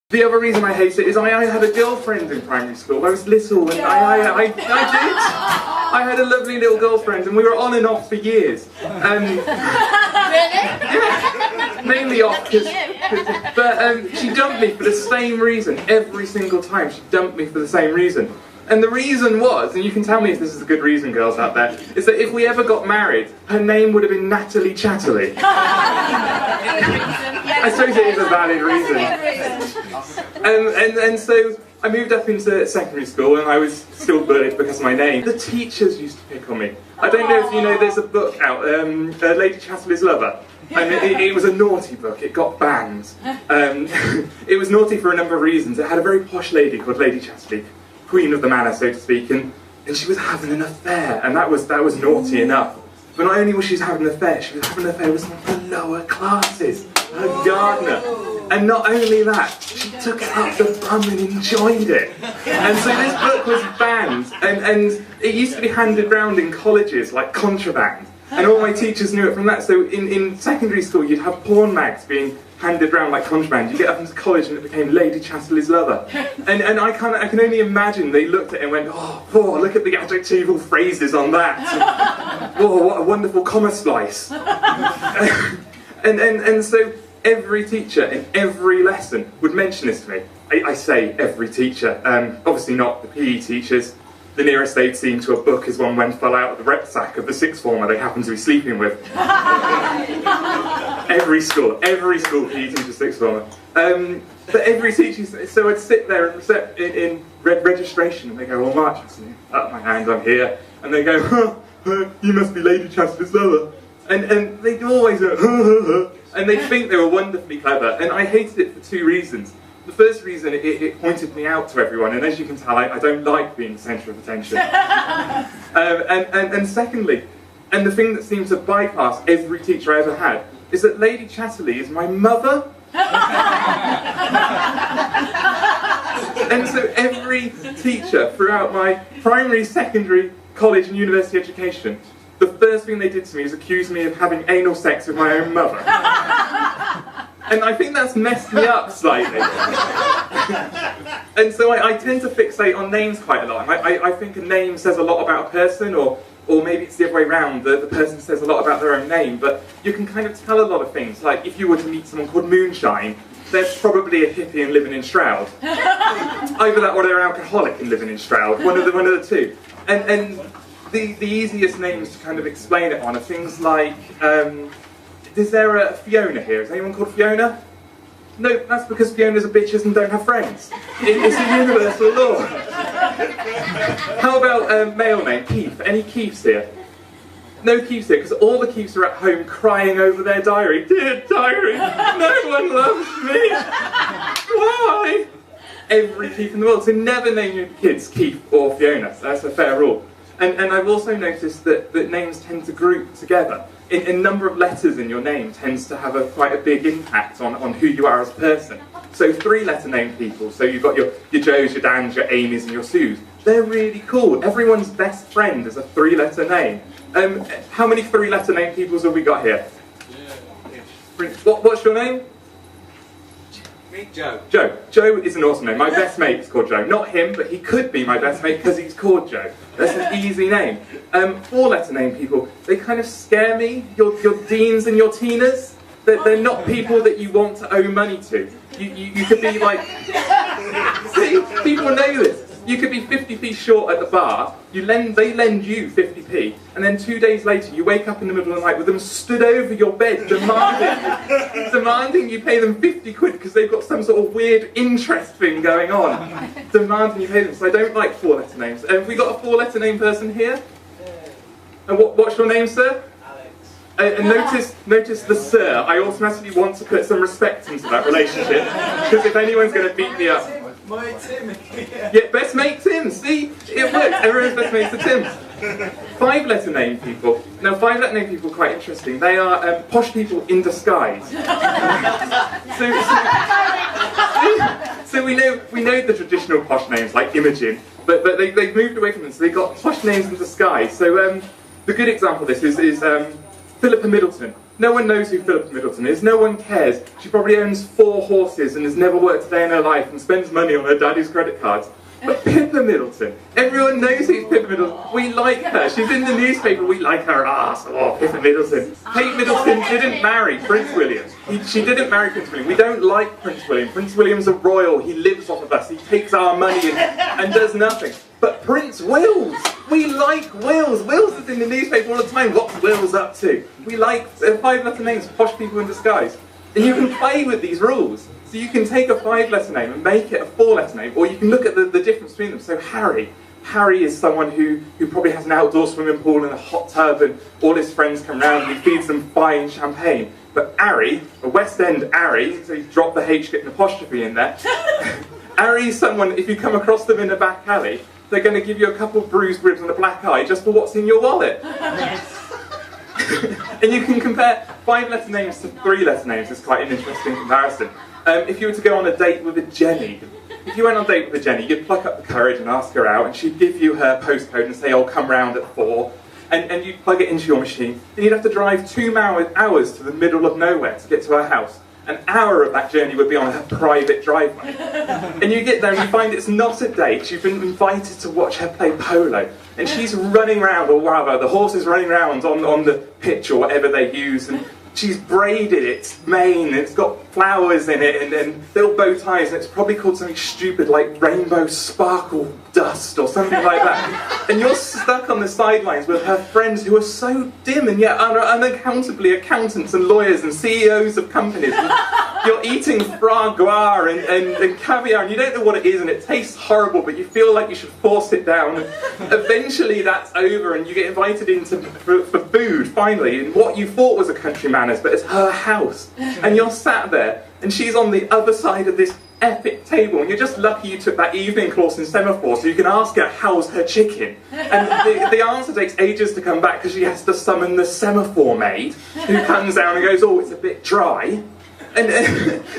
The other reason I hate it is I had a girlfriend in primary school. I was little and I did. I had a lovely little girlfriend and we were on and off for years. Really? Yeah, mainly off, but she dumped me for the same reason. Every single time she dumped me for the same reason. And the reason was, and you can tell me if this is a good reason, girls out there, is that if we ever got married, her name would have been Natalie Chatterley. I suppose it is a valid reason. And so I moved up into secondary school and I was still bullied because of my name. The teachers used to pick on me. I don't know if you know, there's a book out, Lady Chatterley's Lover. And it was a naughty book, it got banned. It was naughty for a number of reasons. It had a very posh lady called Lady Chatterley, queen of the manor, so to speak, and she was having an affair, and that was naughty enough. But not only was she having an affair, she was having an affair with someone from the lower classes, her gardener. And not only that, she took it up the bum and enjoyed it. And so this book was banned, and it used to be handed round in colleges like contraband. And all my teachers knew it from that. So in secondary school, you'd have porn mags being handed round like contraband. You get up into college and it became Lady Chatterley's Lover. And I can only imagine they looked at it and went, oh, look at the adjectival phrases on that. Oh, what a wonderful comma slice. and so every teacher in every lesson would mention this to me. I say every teacher, obviously not the PE teachers. The nearest they'd seen to a book is one when fell out of the rucksack of the sixth former they happened to be sleeping with. Every school PE teacher, sixth former. But every teacher, so I'd sit there in registration and they go, well, Mark, up my hand, I'm here. And they go, you must be Lady Chatterley's Lover. And they'd always go, and they'd think they were wonderfully clever. And I hated it for two reasons. The first reason, it pointed me out to everyone, and as you can tell, I don't like being the centre of attention. And secondly, and the thing that seemed to bypass every teacher I ever had, is that Lady Chatterley is my mother. And so every teacher throughout my primary, secondary, college and university education, the first thing they did to me is accuse me of having anal sex with my own mother. And I think that's messed me up slightly. And so I tend to fixate on names quite a lot. I think a name says a lot about a person, or maybe it's the other way around, the person says a lot about their own name, but you can kind of tell a lot of things. Like if you were to meet someone called Moonshine, they're probably a hippie and living in Stroud. Either that or they're an alcoholic and living in Stroud, one of the two. And the easiest names to kind of explain it on are things like, is there a Fiona here? Is anyone called Fiona? No, that's because Fionas are bitches and don't have friends. It's a universal law. How about a male name? Keith. Any Keiths here? No Keiths here, because all the Keiths are at home crying over their diary. Dear diary, no one loves me. Why? Every Keith in the world. So never name your kids Keith or Fiona. That's a fair rule. And I've also noticed that names tend to group together. A number of letters in your name tends to have quite a big impact on who you are as a person. So 3-letter name people, so you've got your Joes, your Dans, your Amy's and your Sues. They're really cool. Everyone's best friend is a 3-letter name. How many 3-letter name peoples have we got here? What's your name? Joe. Joe is an awesome name. My best mate is called Joe. Not him, but he could be my best mate because he's called Joe. That's an easy name. 4-letter name people, they kind of scare me. Your Deans and your Tinas, they're not people that you want to owe money to. You could be like, see, people know this. You could be 50p short at the bar, they lend you 50p, and then 2 days later you wake up in the middle of the night with them stood over your bed demanding you pay them 50 quid because they've got some sort of weird interest thing going on. Demanding you pay them, so I don't like 4-letter names. Have we got a 4-letter name person here? And what's your name, sir? And notice the sir. I automatically want to put some respect into that relationship, because if anyone's going to beat me up... My Tim. Yeah, best mate Tim, see? It works, everyone's best mates are Tims. 5-letter name people. Now 5-letter name people are quite interesting. They are posh people in disguise. So we know the traditional posh names like Imogen, but they've moved away from them, so they've got posh names in disguise. So the good example of this is Philippa Middleton. No one knows who Philippa Middleton is, no one cares. She probably owns 4 horses and has never worked a day in her life and spends money on her daddy's credit cards. But Pippa Middleton, everyone knows who's Pippa Middleton. We like her. She's in the newspaper. We like her ass. Oh, Pippa Middleton. Kate Middleton didn't marry Prince William. She didn't marry Prince William. We don't like Prince William. Prince William's a royal. He lives off of us. He takes our money and does nothing. But Prince Wills, we like Wills. Wills is in the newspaper all the time. What's Wills up to? We like 5-letter names, posh people in disguise. And you can play with these rules. So you can take a 5-letter name and make it a 4-letter name, or you can look at the difference between them. So Harry is someone who probably has an outdoor swimming pool and a hot tub, and all his friends come round and he feeds them fine champagne. But Harry, a West End Harry, so he's dropped the H, get an apostrophe in there. Harry's someone, if you come across them in a back alley, they're going to give you a couple of bruised ribs and a black eye just for what's in your wallet. And you can compare 5-letter names to 3-letter names. It's quite an interesting comparison. If you were to go on a date with a Jenny, if you went on a date with a Jenny, you'd pluck up the courage and ask her out, and she'd give you her postcode and say, "Oh, come round at 4," and you'd plug it into your machine, and you'd have to drive 2 hours to the middle of nowhere to get to her house. An hour of that journey would be on her private driveway. And you get there and you find it's not a date. You've been invited to watch her play polo. And she's running around, or rather, the horse is running around on the pitch or whatever they use. And she's braided its mane, and it's got flowers in it, and little bow ties, and it's probably called something stupid like rainbow sparkle dust or something like that. And you're stuck on the sidelines with her friends who are so dim and yet are unaccountably accountants and lawyers and CEOs of companies. And you're eating foie gras and caviar, and you don't know what it is, and it tastes horrible, but you feel like you should force it down. And eventually that's over, and you get invited for food, finally, in what you thought was a country manners, but it's her house. And you're sat there, and she's on the other side of this epic table, and you're just lucky you took that evening course in semaphore, so you can ask her, "How's her chicken?" And the answer takes ages to come back because she has to summon the semaphore maid, who comes down and goes, "Oh, it's a bit dry." And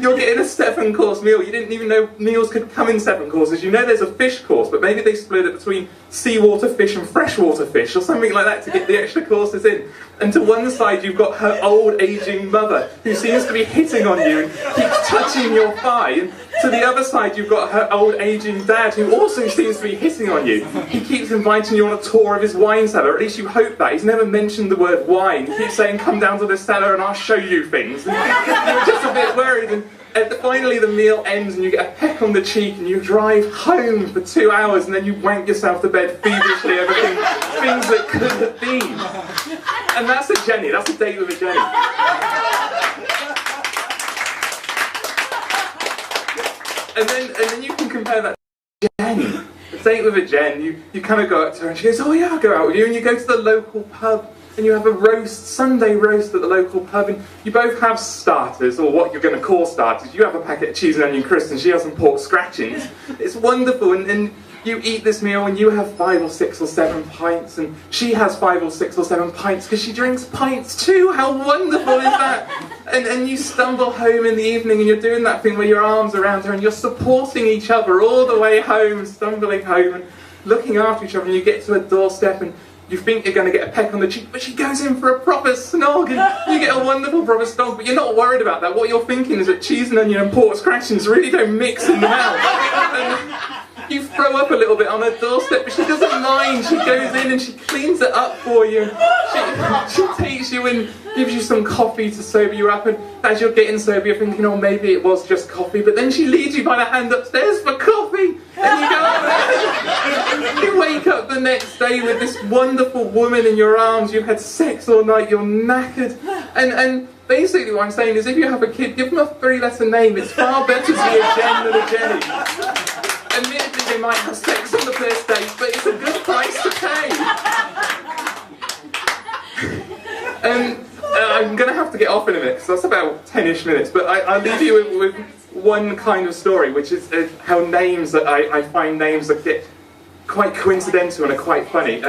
you're getting a 7-course meal. You didn't even know meals could come in 7 courses. You know there's a fish course, but maybe they split it between seawater fish and freshwater fish or something like that to get the extra courses in. And to one side you've got her old aging mother who seems to be hitting on you and keeps touching your thigh. And to the other side you've got her old aging dad who also seems to be hitting on you. He keeps inviting you on a tour of his wine cellar, or at least you hope that. He's never mentioned the word wine. He keeps saying, "Come down to the cellar and I'll show you things." And you're just a bit worried, and finally the meal ends and you get a peck on the cheek and you drive home for 2 hours, and then you wank yourself to bed feverishly over things that could have been. And that's a Jenny, that's a date with a Jenny. And then you can compare that to Jenny. A date with a Jen, you kind of go up to her and she goes, "Oh yeah, I'll go out with you," and you go to the local pub and you have a roast, Sunday roast at the local pub, and you both have starters, or what you're going to call starters. You have a packet of cheese and onion crisps and she has some pork scratchings. It's wonderful, and you eat this meal and you have 5 or 6 or 7 pints, and she has 5 or 6 or 7 pints because she drinks pints too. How wonderful is that? And you stumble home in the evening and you're doing that thing where your arms around her and you're supporting each other all the way home, stumbling home and looking after each other, and you get to a doorstep and you think you're going to get a peck on the cheek, but she goes in for a proper snog, and you get a wonderful proper snog, but you're not worried about that. What you're thinking is that cheese and onion and pork scratchings really don't mix in the mouth. And you throw up a little bit on her doorstep, but she doesn't mind. She goes in and she cleans it up for you. She takes you in, gives you some coffee to sober you up, and as you're getting sober you're thinking, "Oh, maybe it was just coffee," but then she leads you by the hand upstairs for coffee, and you go up there. You wake up the next day with this wonderful woman in your arms. You've had sex all night, you're knackered, and basically what I'm saying is, if you have a kid, give them a 3-letter name. It's far better to be a Jen than a Jenny. Admittedly, they might have sex on the first date, but it's a good price to pay. I'm going to have to get off in a minute, because that's about 10-ish minutes, but I'll leave you with one kind of story, which is how names that I find names that get quite coincidental and are quite funny.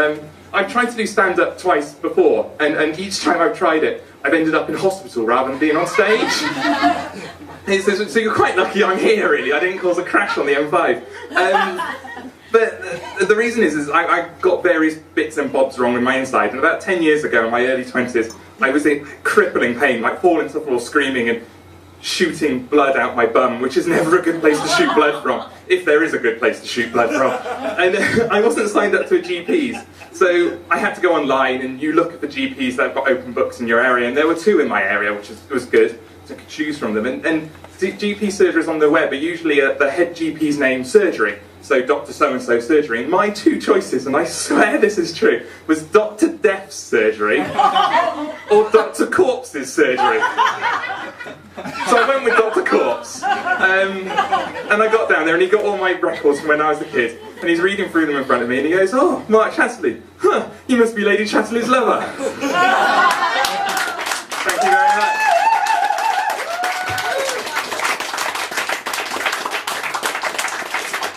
I've tried to do stand-up twice before, and each time I've tried it, I've ended up in hospital rather than being on stage. So you're quite lucky I'm here, really. I didn't cause a crash on the M5. But the reason is I got various bits and bobs wrong with my inside, and about 10 years ago, in my early 20s, I was in crippling pain, like falling to the floor screaming and shooting blood out my bum, which is never a good place to shoot blood from, if there is a good place to shoot blood from. And I wasn't signed up to a GP's, so I had to go online and you look at the GPs that have got open books in your area, and there were 2 in my area, which was good to choose from them. And GP surgeries on the web are usually the head GP's name surgery, so Dr. So-and-so surgery. And my 2 choices, and I swear this is true, was Dr. Death's surgery or Dr. Corpse's surgery. So I went with Dr. Corpse, and I got down there and he got all my records from when I was a kid, and he's reading through them in front of me and he goes, "Oh, Mark Chatterley, huh, you must be Lady Chatterley's lover."